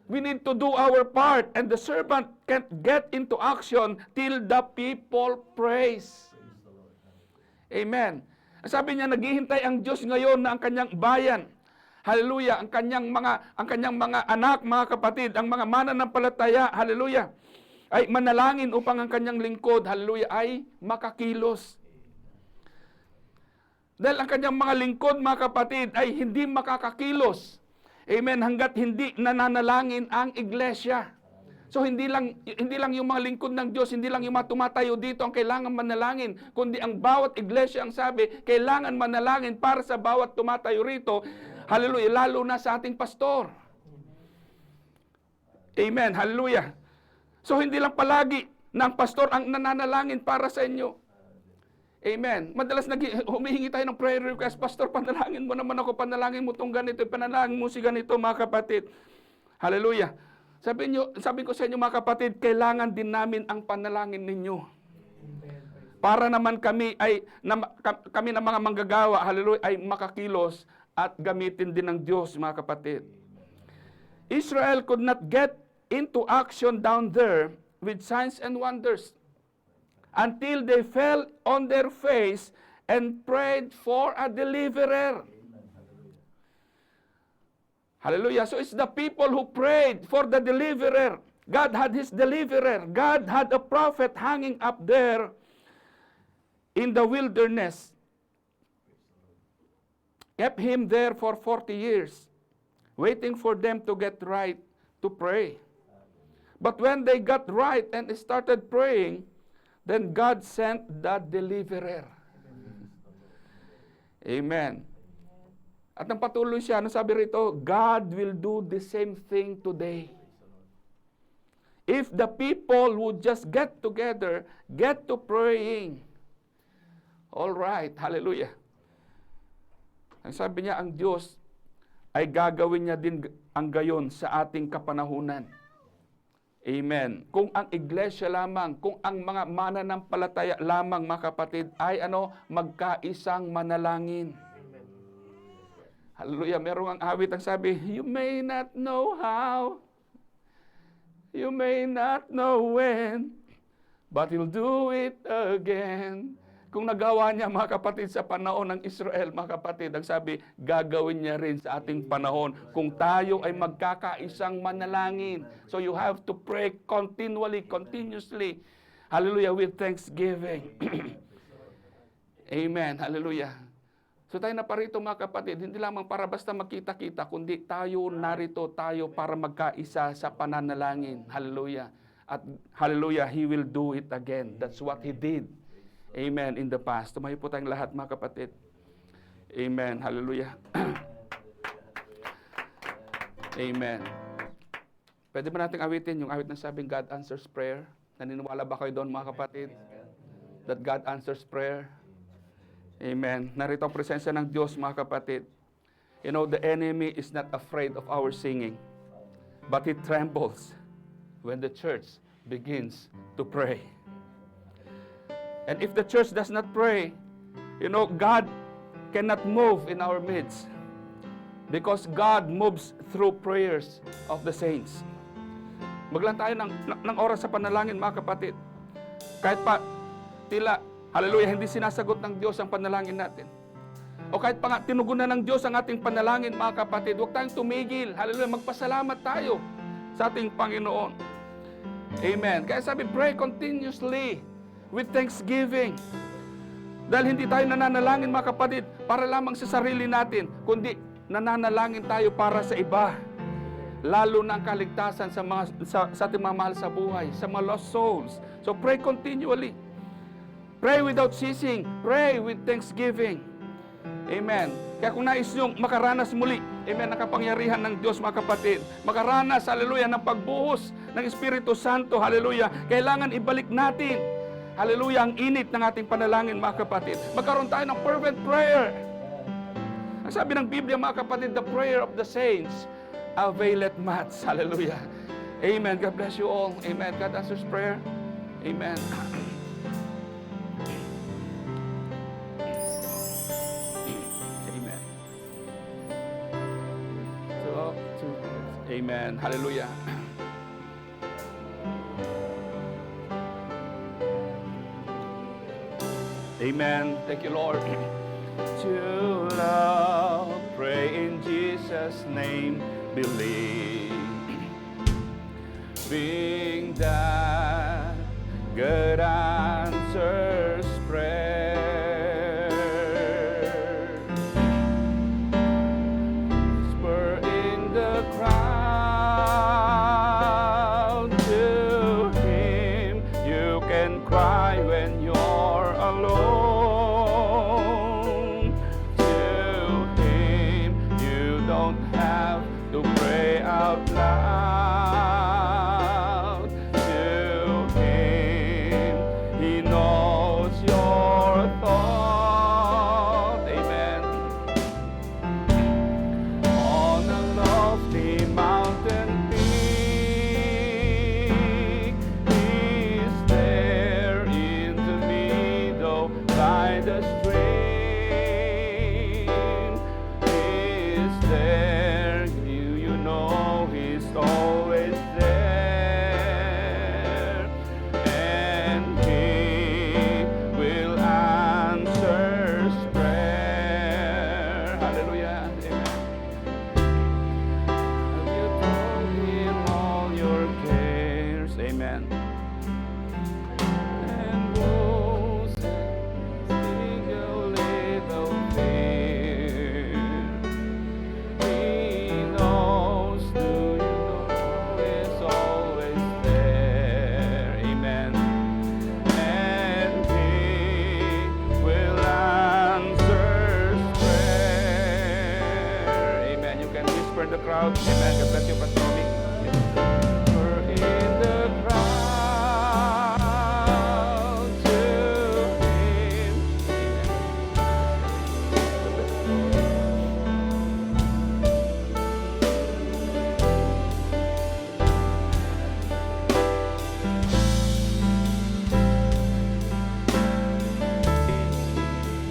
We need to do our part, and the servant can't get into action till the people praise. Amen. Sabi niya, naghihintay ang Diyos ngayon na ang kanyang bayan. Hallelujah. Ang kanyang mga anak, mga kapatid, ang mga mananampalataya, hallelujah, ay manalangin upang ang kanyang lingkod, hallelujah, ay makakilos. Dahil ang kanyang mga lingkod, mga kapatid, ay hindi makakakilos. Amen. Hanggat hindi nananalangin ang iglesia. So hindi lang yung mga lingkod ng Diyos, hindi lang yung mga tumatayo dito ang kailangan manalangin, kundi ang bawat iglesia ang sabi, kailangan manalangin para sa bawat tumatayo rito. Hallelujah. Lalo na sa ating pastor. Amen. Hallelujah. So hindi lang palagi ng pastor ang nananalangin para sa inyo. Amen. Madalas humihingi tayo ng prayer request, Pastor, panalangin mo naman ako, panalangin mo itong ganito, panalangin mo si ganito, mga kapatid. Hallelujah. Sabi ko sa inyo, mga kapatid, kailangan din namin ang panalangin ninyo. Para naman kami ng mga manggagawa, hallelujah, ay makakilos at gamitin din ng Diyos, mga kapatid. Israel could not get into action down there with signs and wonders until they fell on their face and prayed for a deliverer. Hallelujah. So it's the people who prayed for the deliverer. God had His deliverer. God had a prophet hanging up there in the wilderness. Kept him there for 40 years, waiting for them to get right to pray. But when they got right and started praying, then God sent the deliverer. Amen. At nang patuloy siya, ano sabi rito? God will do the same thing today. If the people would just get together, get to praying. All right, hallelujah. Ang sabi niya, ang Diyos ay gagawin niya din ang gayon sa ating kapanahunan. Amen. Kung ang iglesia lamang, kung ang mga mananampalataya lamang, mga kapatid, ay magkaisang manalangin. Amen. Hallelujah. Merong ang awit ang sabi, you may not know how, you may not know when, but He'll do it again. Kung nagawa niya, mga kapatid, sa panahon ng Israel, mga kapatid, ang sabi, gagawin niya rin sa ating panahon kung tayo ay magkakaisang manalangin. So you have to pray continuously. Hallelujah, with thanksgiving. Amen. Hallelujah. So tayo na parito, mga kapatid, hindi lamang para basta magkita-kita, kundi narito tayo para magkaisa sa pananalangin. Hallelujah. At hallelujah, He will do it again. That's what He did. Amen. In the past. Tumayo po tayong lahat, mga kapatid. Amen. Hallelujah. Amen. Pwede ba natin awitin yung awit na sabing God answers prayer? Naniniwala ba kayo doon, mga kapatid? That God answers prayer? Amen. Narito ang presensya ng Diyos, mga kapatid. You know, the enemy is not afraid of our singing, but he trembles when the church begins to pray. And if the church does not pray, you know, God cannot move in our midst. Because God moves through prayers of the saints. Maglaan tayo ng oras sa panalangin, mga kapatid. Kahit pa, tila, hallelujah, hindi sinasagot ng Diyos ang panalangin natin. O kahit pa nga, tinugunan ng Diyos ang ating panalangin, mga kapatid, huwag tayong tumigil. Hallelujah, magpasalamat tayo sa ating Panginoon. Amen. Kaya sabi, pray continuously with thanksgiving. Dahil hindi tayo nananalangin, mga kapatid, para lamang sa sarili natin, kundi nananalangin tayo para sa iba. Lalo na ang kaligtasan sa ating mga mahal sa buhay, sa mga lost souls. So pray continually. Pray without ceasing. Pray with thanksgiving. Amen. Kaya kung nais niyong makaranas muli, amen, ng kapangyarihan ng Diyos, mga kapatid, makaranas, hallelujah, ng pagbuhos ng Espiritu Santo, hallelujah, kailangan ibalik natin, hallelujah, ang init ng ating panalangin, mga kapatid. Magkaroon tayo ng fervent prayer. Ang sabi ng Biblia, mga kapatid, the prayer of the saints availeth much. Hallelujah. Amen. God bless you all. Amen. God answers prayer. Amen. Amen. Amen. Hallelujah. Amen. Thank you, Lord. To love, pray in Jesus' name, believe. Being that God answers prayer. Whisper in the crowd to Him. You can cry when you're alone. To Him, you don't have to pray out loud. The crowd. Amen. God bless you, Pastor Nick. We're in the crowd to Him.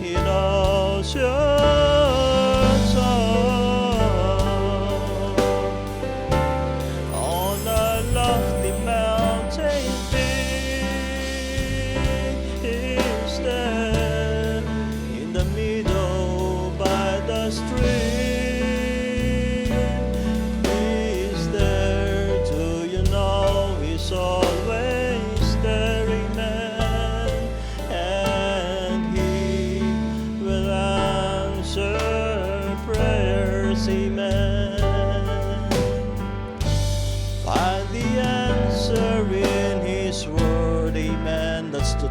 He knows your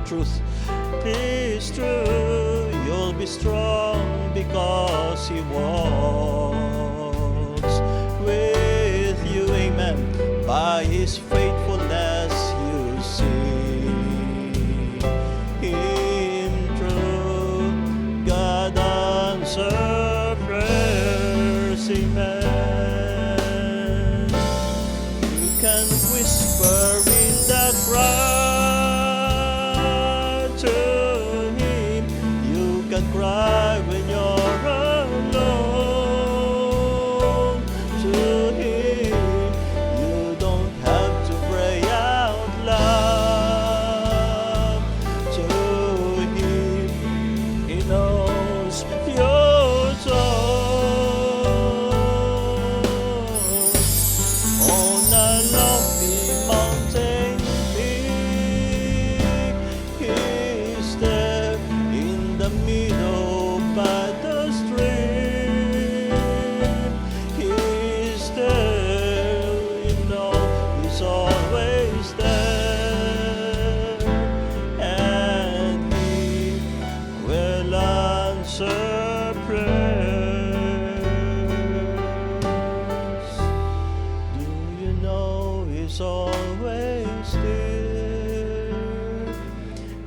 truth is true. You'll be strong because He walks with you. Amen. By His faithfulness you see Him true. God answer prayers. Amen. You can whisper in the crowd to Him. You can cry when you're alone. To Him, you don't have to pray out loud. To Him, He knows your soul. On a lofty mountain peak, He is there in the middle is always there,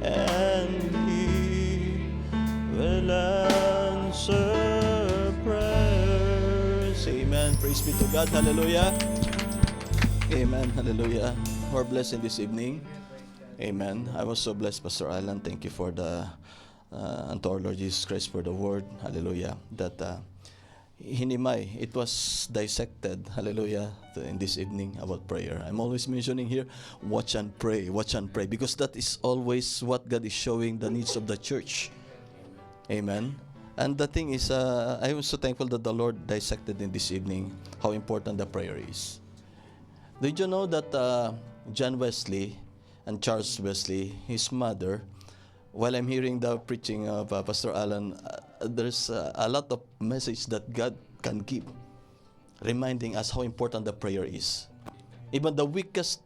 and He will answer prayers. Amen. Praise be to God. Hallelujah. Amen. Hallelujah. We're blessed in this evening. Amen. I was so blessed, Pastor Alan. Thank you for the unto our Lord Jesus Christ for the word. Hallelujah. That Hinimay, it was dissected. Hallelujah. In this evening about prayer. I'm always mentioning here, watch and pray, because that is always what God is showing the needs of the church. Amen. And the thing is, I am so thankful that the Lord dissected in this evening how important the prayer is. Did you know that John Wesley and Charles Wesley, his mother, while I'm hearing the preaching of Pastor Alan, there's a lot of message that God can give, reminding us how important the prayer is. Even the weakest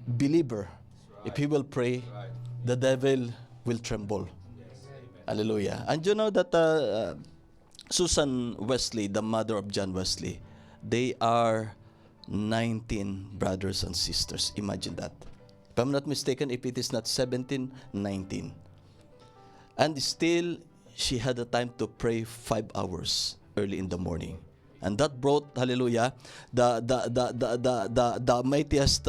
believer, if he will pray, the devil will tremble. Hallelujah. And you know that Susan Wesley, the mother of John Wesley, they are 19 brothers and sisters. Imagine that. If I'm not mistaken, if it is not 17, 19. And still, she had the time to pray 5 hours early in the morning. And that brought, hallelujah, the mightiest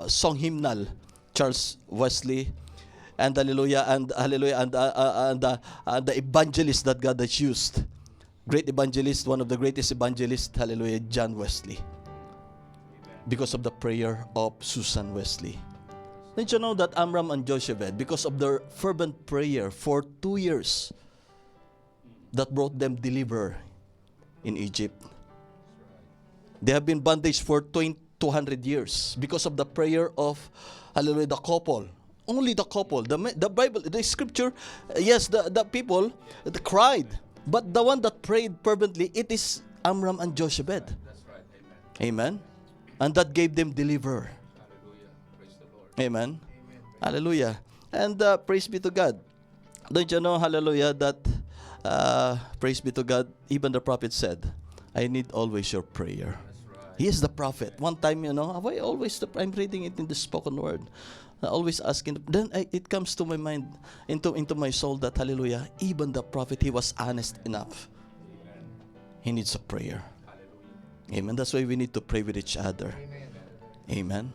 song hymnal, Charles Wesley, and hallelujah, and the evangelist that God has used. Great evangelist, one of the greatest evangelists, hallelujah, John Wesley. Because of the prayer of Susan Wesley. Did you know that Amram and Jochebed, because of their fervent prayer for 2 years, that brought them deliver in Egypt. They have been bondage for 200 years because of the prayer of, hallelujah, the couple. Only the couple. The Bible, the scripture, yes, the people cried. But the one that prayed fervently, it is Amram and Jochebed. That's right. Amen. Amen. And that gave them deliver. Hallelujah. Praise the Lord. Amen. Hallelujah. And praise be to God. Don't you know, hallelujah, that praise be to God, even the prophet said, I need always your prayer. That's right. He is the prophet. One time, you know, why always I'm reading it in the spoken word. I always asking, then it comes to my mind, into my soul that, hallelujah, even the prophet, he was honest enough. Amen. He needs a prayer. Hallelujah. Amen. That's why we need to pray with each other. Amen.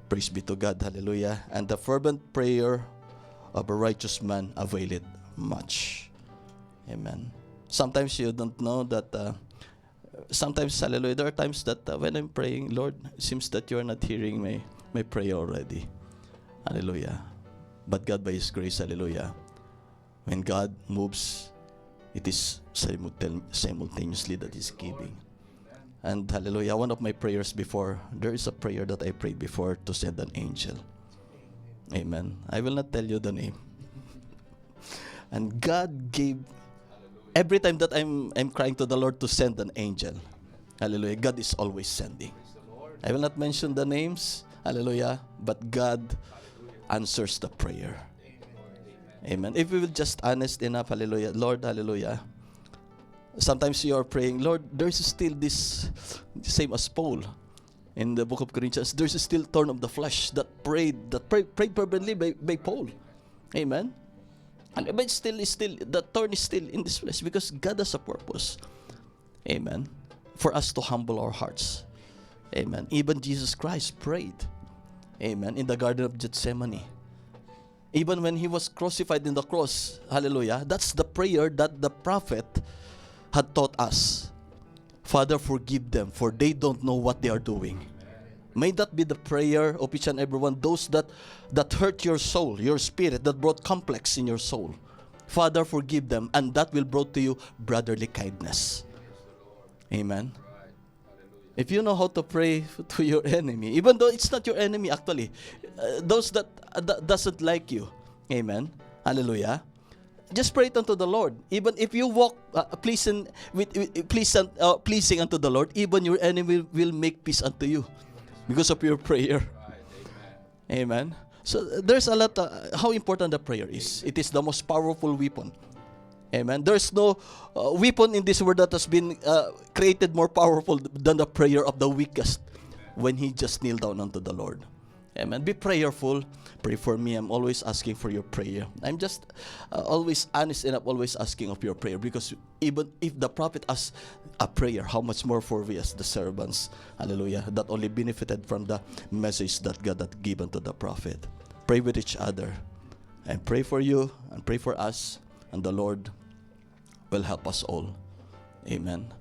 Praise be to God. Hallelujah. And the fervent prayer of a righteous man availeth much. Amen. Sometimes you don't know that, sometimes, hallelujah, there are times that when I'm praying, Lord, it seems that you are not hearing my prayer already. Hallelujah. But God, by His grace, hallelujah, when God moves, it is simultaneously that He's giving. And hallelujah, one of my prayers before, there is a prayer that I prayed before to send an angel. Amen. I will not tell you the name. And God gave, every time that I'm crying to the Lord to send an angel, hallelujah, God is always sending. I will not mention the names, hallelujah, but God answers the prayer. Amen. If we will just honest enough, hallelujah, Lord, hallelujah. Sometimes you are praying, Lord, there's still this, same as Paul in the book of Corinthians, there's still thorn of the flesh that prayed fervently by Paul. Amen. But still, the thorn is still in this flesh because God has a purpose. Amen. For us to humble our hearts. Amen. Even Jesus Christ prayed. Amen. In the Garden of Gethsemane. Even when He was crucified in the cross. Hallelujah. That's the prayer that the prophet had taught us. Father, forgive them, for they don't know what they are doing. May that be the prayer of each and every one. Those that hurt your soul, your spirit, that brought complex in your soul. Father, forgive them, and that will bring to you brotherly kindness. Amen. If you know how to pray to your enemy, even though it's not your enemy actually, those that doesn't like you, amen, hallelujah, just pray it unto the Lord. Even if you walk pleasing unto the Lord, even your enemy will make peace unto you because of your prayer. Amen. So there's a lot how important the prayer is. It is the most powerful weapon. Amen. There's no weapon in this world that has been created more powerful than the prayer of the weakest. when he just kneel down unto the Lord. Amen. Be prayerful. Pray for me. I'm always asking for your prayer. I'm just always honest enough, always asking of your prayer, because even if the prophet asks a prayer, how much more for we as the servants, hallelujah, that only benefited from the message that God had given to the prophet. Pray with each other, and pray for you and pray for us, and the Lord will help us all. Amen.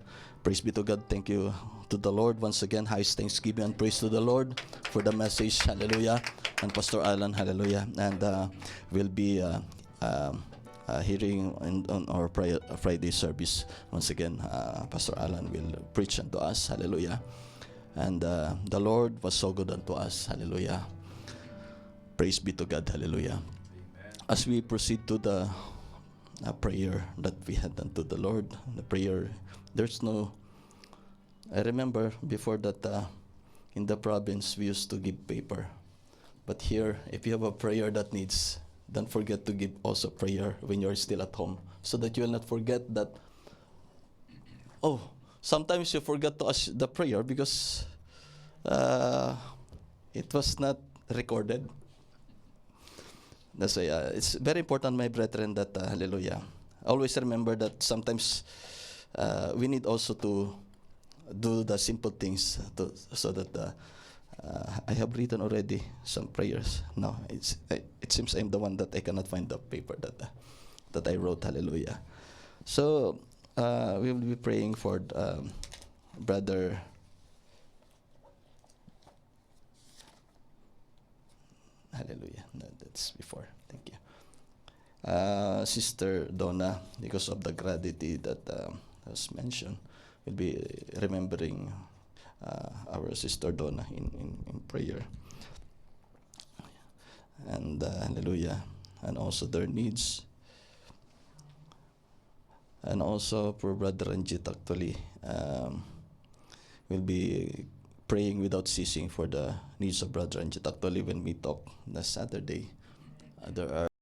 Praise be to God. Thank you to the Lord once again. Highest thanksgiving and praise to the Lord for the message. Hallelujah. And Pastor Alan, hallelujah. And we'll be hearing on our Friday service once again. Pastor Alan will preach unto us. Hallelujah. And the Lord was so good unto us. Hallelujah. Praise be to God. Hallelujah. As we proceed to the prayer that we had unto the Lord, the prayer, there's no, I remember before that in the province we used to give paper. But here, if you have a prayer that needs, don't forget to give also prayer when you're still at home, so that you will not forget that, oh, sometimes you forget to ask the prayer because it was not recorded. That's why it's very important, my brethren, that, hallelujah, always remember that sometimes we need also to do the simple things so that I have written already some prayers. No, it seems I'm the one that I cannot find the paper that I wrote. Hallelujah. So we will be praying for brother. Hallelujah. No, that's before. Thank you. Sister Donna, because of the gravity that was mentioned, we'll be remembering our Sister Donna in prayer. And hallelujah. And also their needs. And also for Brother Ranjit, actually, we'll be praying without ceasing for the needs of Brother Ranjit. Actually, when we talk last Saturday, there are